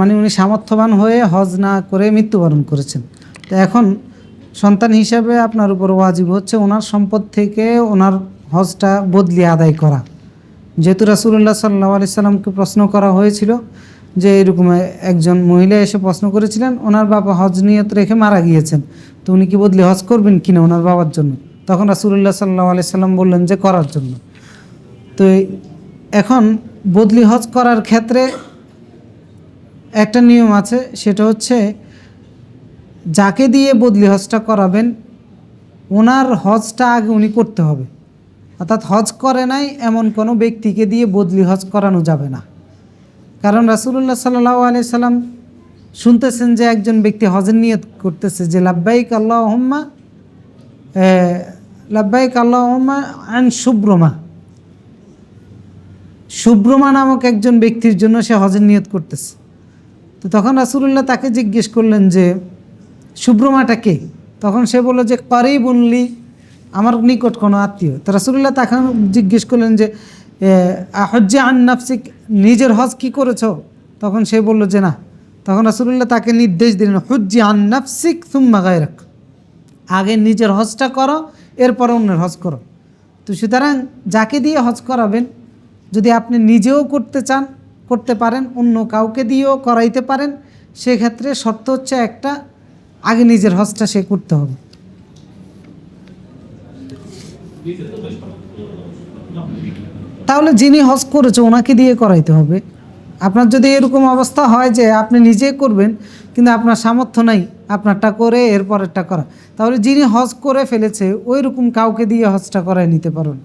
মানে উনি সামর্থ্যবান হয়ে হজ না করে মৃত্যুবরণ করেছেন। তো এখন সন্তান হিসাবে আপনার উপর ওয়াজিব হচ্ছে ওনার সম্পদ থেকে ওনার হজটা বদলি আদায় করা। যেহেতু রাসূলুল্লাহ সাল্লাল্লাহু আলাইহি সাল্লামকে প্রশ্ন করা হয়েছিল যে এরকম একজন মহিলা এসে প্রশ্ন করেছিলেন ওনার বাবা হজ নিয়ত রেখে মারা গিয়েছেন, তো উনি কি বদলি হজ করবেন কিনা ওনার বাবার জন্য? তখন রাসূলুল্লাহ সাল্লাল্লাহু আলাইহি সাল্লাম বললেন যে করার জন্য। তো এখন বদলি হজ করার ক্ষেত্রে একটা নিয়ম আছে, সেটা হচ্ছে যাকে দিয়ে বদলি হজটা করাবেন ওনার হজটা আগে উনি করতে হবে। অর্থাৎ হজ করে নাই এমন কোনো ব্যক্তিকে দিয়ে বদলি হজ করানো যাবে না। কারণ রাসূলুল্লাহ সাল্লাল্লাহু আলাইহি সাল্লাম শুনতেছেন যে একজন ব্যক্তি হজের নিয়ত করতেছে যে লাব্বাইক আল্লাহুম্মা আন শুভ্রমা নামক একজন ব্যক্তির জন্য সে হজের নিয়ত করতেছে। তো তখন রাসূলুল্লাহ তাকে জিজ্ঞেস করলেন যে শুভ্রমাটা কে? তখন সে বলল যে করিবুনলি, আমার নিকট কোনো আত্মীয়। তো রাসূলুল্লাহ তখন জিজ্ঞেস করলেন যে হজ্জে আন নাফসিক, নিজের হজ কি করেছো? তখন সে বলল যে না। তখন রাসূলুল্লাহ তাকে নির্দেশ দিলেন হজ্জে আন নাফসিক সুম্মা গায়রাক, আগে নিজের হজটা করো এরপর অন্যের হজ করো। তো সুতরাং যাকে দিয়ে হজ করাবেন যদি আপনি নিজেও করতে চান করতে পারেন, অন্য কাউকে দিয়েও করাইতে পারেন, সেক্ষেত্রে শর্ত হচ্ছে একটা, আগে নিজের হজটা সে করতে হবে। তাহলে যিনি হজ করেছে ওনাকে দিয়ে করাইতে হবে। আপনার যদি এরকম অবস্থা হয় যে আপনি নিজে করবেন কিন্তু আপনার সামর্থ্য নাই আপনারটা করে এরপরেরটা করা, তাহলে যিনি হজ করে ফেলেছে ওই রকম কাউকে দিয়ে হজটা করাই নিতে পারেন।